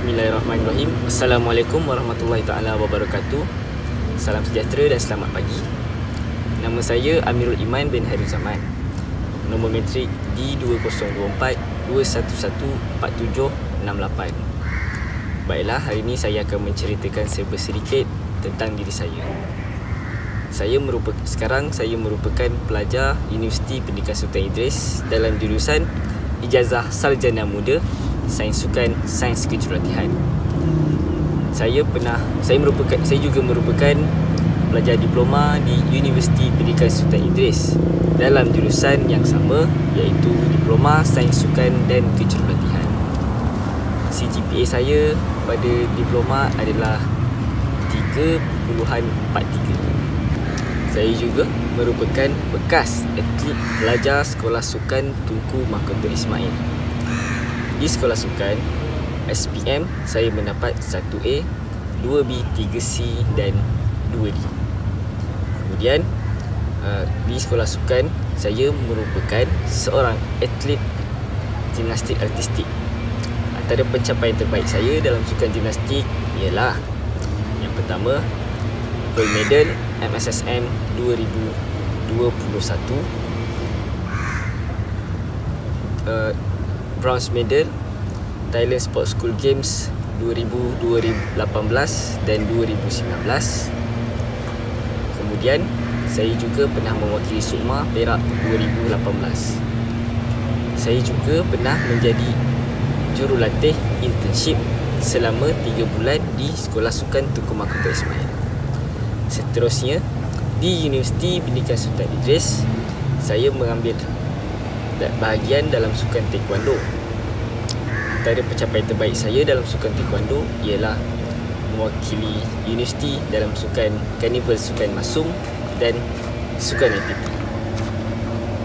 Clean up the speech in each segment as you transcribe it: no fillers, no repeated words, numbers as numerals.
Bismillahirrahmanirrahim. Assalamualaikum warahmatullahi taala wabarakatuh. Salam sejahtera dan selamat pagi. Nama saya Amirul Iman bin Hairul Zaman. Nombor metrik D2024 2114768. Baiklah, hari ini saya akan menceritakan sedikit tentang diri saya. Sekarang saya merupakan pelajar Universiti Pendidikan Sultan Idris dalam jurusan Ijazah Sarjana Muda Sains Sukan Sains Kejurulatihan. Saya juga merupakan pelajar diploma di Universiti Pendidikan Sultan Idris dalam jurusan yang sama, iaitu Diploma Sains Sukan dan Kejurulatihan. CGPA saya pada diploma adalah 3.43. Saya juga merupakan bekas atlet pelajar Sekolah Sukan Tunku Mahkota Ismail. Di Sekolah Sukan SPM, saya mendapat 1A, 2B, 3C dan 2D. Kemudian di Sekolah Sukan, saya merupakan seorang atlet gimnastik artistik. Antara pencapaian terbaik saya dalam sukan gimnastik ialah yang pertama, gold medal MSSM 2021, bronze medal Thailand Sports School Games 2018 dan 2019. Kemudian saya juga pernah mewakili SUKMA Perak 2018. Saya juga pernah menjadi jurulatih internship selama 3 bulan di Sekolah Sukan Tunku Mahkota Ismail. Seterusnya, di Universiti Pendidikan Sultan Idris, saya mengambil bahagian dalam sukan taekwondo. Antara pencapaian terbaik saya dalam sukan taekwondo ialah mewakili universiti dalam sukan Karnival Sukan Masum dan sukan ATP.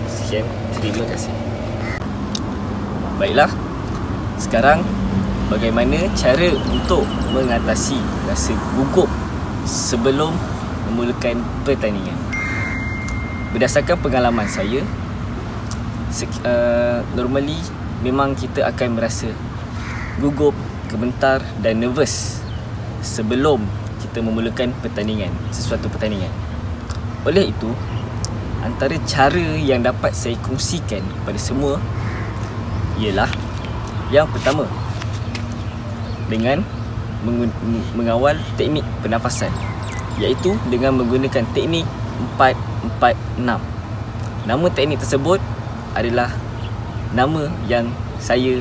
Sekian, terima kasih. Baiklah, sekarang bagaimana cara untuk mengatasi rasa gugup sebelum memulakan pertandingan? Berdasarkan pengalaman saya, normally memang kita akan merasa gugup, gemetar dan nervous sebelum kita memulakan sesuatu pertandingan. Oleh itu, antara cara yang dapat saya kongsikan kepada semua ialah yang pertama, dengan mengawal teknik pernafasan, iaitu dengan menggunakan teknik 4-4-6. Nama teknik tersebut adalah nama yang saya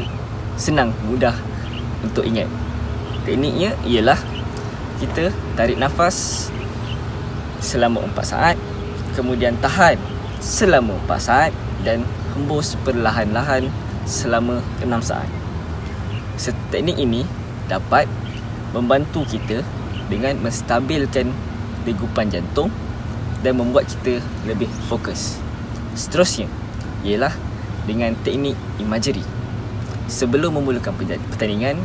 senang, mudah untuk ingat. Tekniknya ialah kita tarik nafas selama 4 saat, kemudian tahan selama 4 saat dan hembus perlahan-lahan selama 6 saat. Teknik ini dapat membantu kita dengan menstabilkan degupan jantung dan membuat kita lebih fokus. Seterusnya ialah dengan teknik imagery. Sebelum memulakan pertandingan,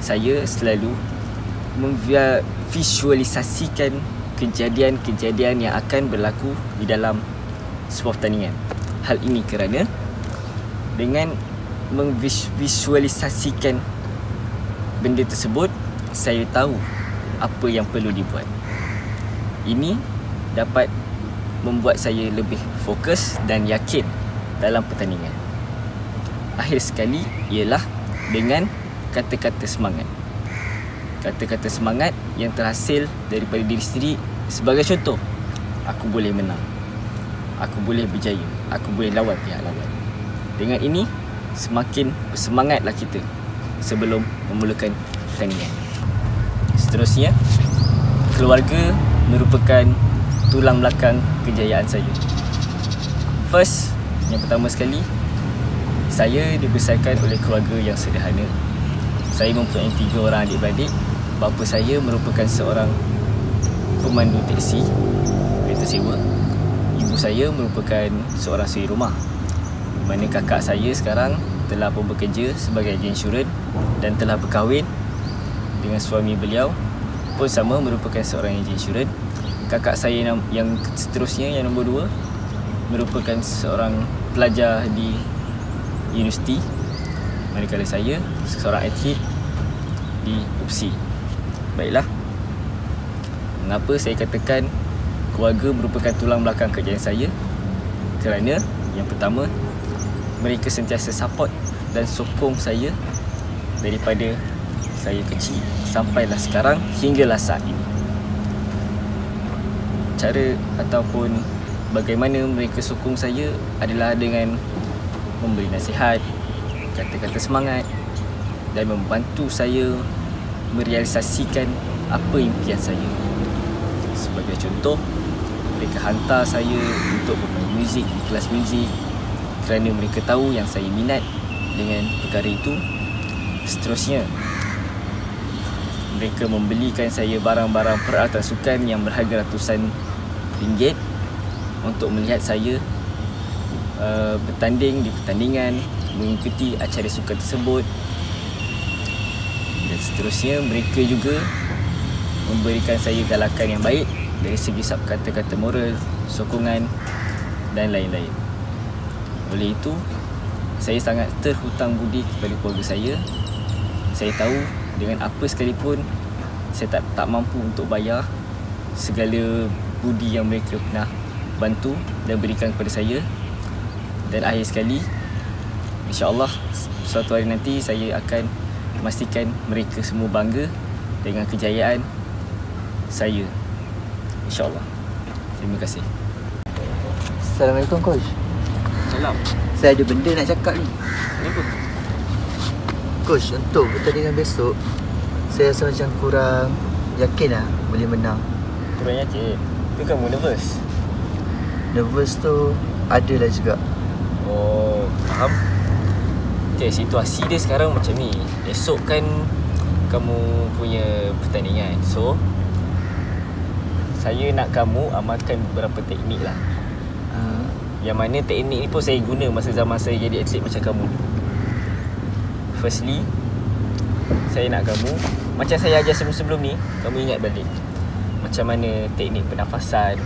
saya selalu memvisualisasikan kejadian-kejadian yang akan berlaku di dalam sebuah pertandingan. Hal ini kerana dengan memvisualisasikan benda tersebut, saya tahu apa yang perlu dibuat. Ini dapat membuat saya lebih fokus dan yakin dalam pertandingan. Akhir sekali ialah dengan kata-kata semangat. Kata-kata semangat yang terhasil daripada diri sendiri. Sebagai contoh, aku boleh menang, aku boleh berjaya, aku boleh lawan pihak lawan. Dengan ini, semakin bersemangatlah kita sebelum memulakan pertandingan. Seterusnya, keluarga merupakan tulang belakang kejayaan saya. First, yang pertama sekali, saya dibesarkan oleh keluarga yang sederhana. Saya mempunyai 3 orang adik-beradik. Bapa saya merupakan seorang pemandu teksi kereta sewa. Ibu saya merupakan seorang suri rumah. Di mana kakak saya sekarang telah pun bekerja sebagai agen insurans dan telah berkahwin dengan suami beliau pun sama merupakan seorang agen insurans. Kakak saya yang seterusnya, yang nombor 2, merupakan seorang pelajar di universiti, manakala saya seorang atlet menjadi opsi. Baiklah, mengapa saya katakan keluarga merupakan tulang belakang kerjaya saya? Kerana yang pertama, mereka sentiasa support dan sokong saya daripada saya kecil sampailah sekarang hinggalah saat ini. Cara ataupun bagaimana mereka sokong saya adalah dengan memberi nasihat, kata-kata semangat dan membantu saya merealisasikan apa impian saya. Sebagai contoh, mereka hantar saya untuk bermain muzik di kelas muzik kerana mereka tahu yang saya minat dengan perkara itu. Seterusnya, mereka membelikan saya barang-barang peralatan sukan yang berharga ratusan ringgit untuk melihat saya bertanding di pertandingan, mengikuti acara sukan tersebut. Dan seterusnya, mereka juga memberikan saya galakan yang baik dari segi kata-kata moral, sokongan dan lain-lain. Oleh itu, saya sangat terhutang budi kepada keluarga saya. Saya tahu dengan apa sekalipun saya tak mampu untuk bayar segala budi yang mereka pernah bantu dan berikan kepada saya. Dan akhir sekali, insya-Allah suatu hari nanti saya akan memastikan mereka semua bangga dengan kejayaan saya, insya-Allah. Terima kasih. Assalamualaikum coach. Salam. Saya ada benda nak cakap ni. Kenapa? Coach, untuk pertandingan besok, saya rasa macam kurang yakin lah boleh menang. Kurang yakin? Tu kamu nervous? Nervous tu adalah juga. Oh, faham. Okay, situasi dia sekarang macam ni. Esok kan kamu punya pertandingan. So, saya nak kamu amalkan beberapa teknik lah. Yang mana teknik ni pun saya guna masa zaman saya jadi atlet macam kamu. Firstly, saya nak kamu, macam saya ajar sebelum-sebelum ni, kamu ingat balik macam mana teknik pernafasan.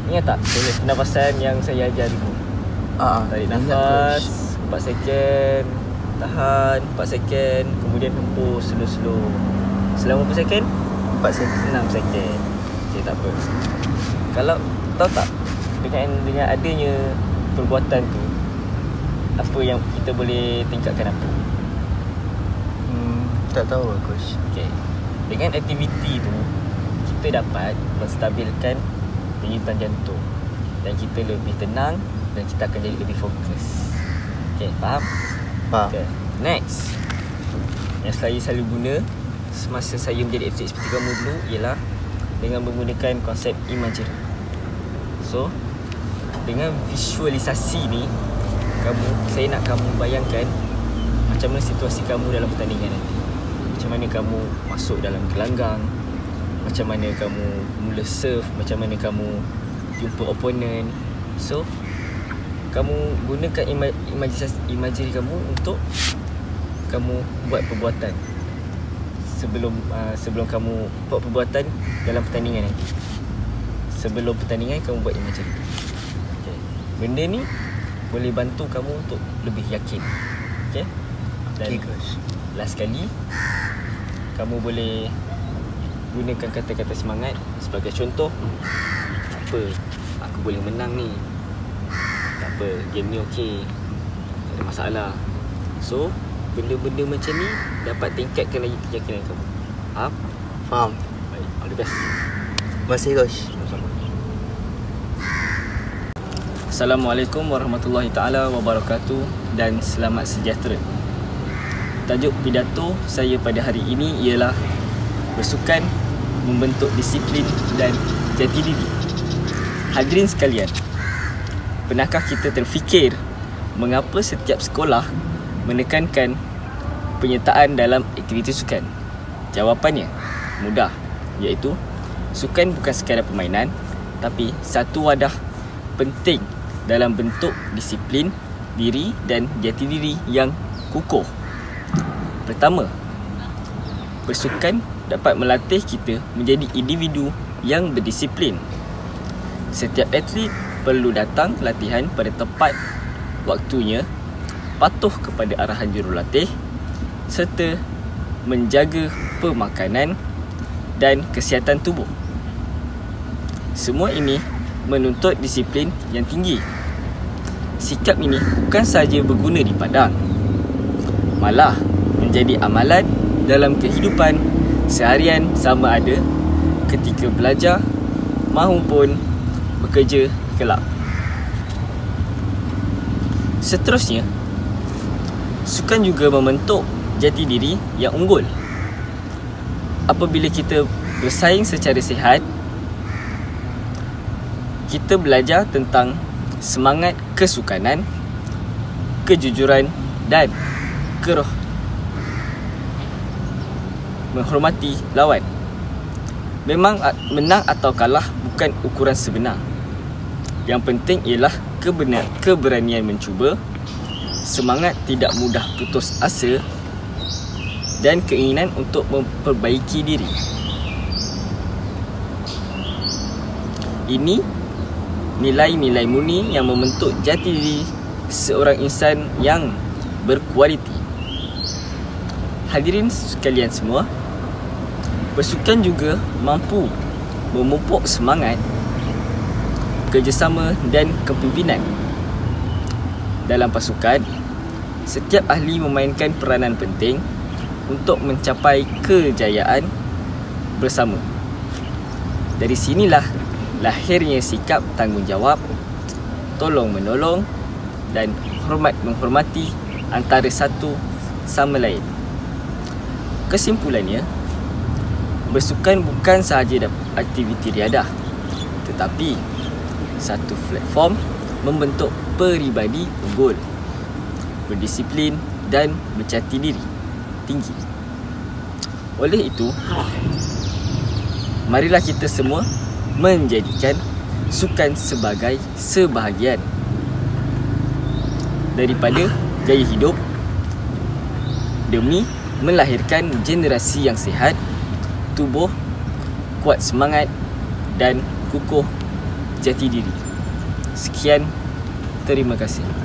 Ingat tak teknik pernafasan yang saya ajar dulu? Tarik nafas 4 second, tahan 4 second, kemudian hembus slow-slow selama berapa second? 4 second, 6 second. Okay, tak apa. Kalau tahu tak, dengan adanya perbuatan tu, apa yang kita boleh tingkatkan apa? Tak tahu lah coach. Okay, dengan aktiviti tu kita dapat menstabilkan denyutan jantung dan kita lebih tenang dan kita akan jadi lebih fokus. Okay, faham? Faham. Okay, next yang saya selalu guna semasa saya menjadi atlet seperti kamu dulu ialah dengan menggunakan konsep imagery. So, dengan visualisasi ni, saya nak kamu bayangkan macam mana situasi kamu dalam pertandingan nanti. Macam mana kamu masuk dalam gelanggang, macam mana kamu mula serve, macam mana kamu jumpa opponent. So, kamu gunakan imagery kamu untuk kamu buat perbuatan sebelum kamu buat perbuatan dalam pertandingan nanti. Sebelum pertandingan kamu buat imagery. Okay. Benda ni boleh bantu kamu untuk lebih yakin. Okay? Dan last sekali, kamu boleh gunakan kata-kata semangat. Sebagai contoh, tak apa, aku boleh menang ni. Tak apa, game ni okey, tak ada masalah. So, benda-benda macam ni dapat tingkatkan lagi keyakinan kamu. Faham? Faham. Baik, all the best. Terima kasih coach. Sama-sama. Assalamualaikum warahmatullahi taala wabarakatuh dan selamat sejahtera. Tajuk pidato saya pada hari ini ialah bersukan membentuk disiplin dan jati diri. Hadirin sekalian, pernahkah kita terfikir mengapa setiap sekolah menekankan penyertaan dalam aktiviti sukan? Jawapannya mudah, iaitu sukan bukan sekadar permainan tapi satu wadah penting dalam bentuk disiplin diri dan jati diri yang kukuh. Pertama, bersukan dapat melatih kita menjadi individu yang berdisiplin. Setiap atlet perlu datang latihan pada tepat waktunya, patuh kepada arahan jurulatih serta menjaga pemakanan dan kesihatan tubuh. Semua ini menuntut disiplin yang tinggi. Sikap ini bukan sahaja berguna di padang, malah menjadi amalan dalam kehidupan seharian sama ada ketika belajar maupun bekerja kelab. Seterusnya, sukan juga membentuk jati diri yang unggul. Apabila kita bersaing secara sihat, kita belajar tentang semangat kesukanan, kejujuran dan menghormati lawan. Memang menang atau kalah bukan ukuran sebenar. Yang penting ialah keberanian mencuba, semangat tidak mudah putus asa dan keinginan untuk memperbaiki diri. Ini nilai-nilai murni yang membentuk jati diri seorang insan yang berkualiti. Hadirin sekalian semua, bersukan juga mampu memupuk semangat, kerjasama dan kepimpinan. Dalam pasukan, setiap ahli memainkan peranan penting untuk mencapai kejayaan bersama. Dari sinilah lahirnya sikap tanggungjawab, tolong-menolong dan hormat-menghormati antara satu sama lain. Kesimpulannya, bersukan bukan sahaja aktiviti riadah, tetapi satu platform membentuk peribadi unggul, berdisiplin dan berjati diri tinggi. Oleh itu, marilah kita semua menjadikan sukan sebagai sebahagian daripada gaya hidup demi melahirkan generasi yang sihat, tubuh kuat semangat dan kukuh jati diri. Sekian, terima kasih.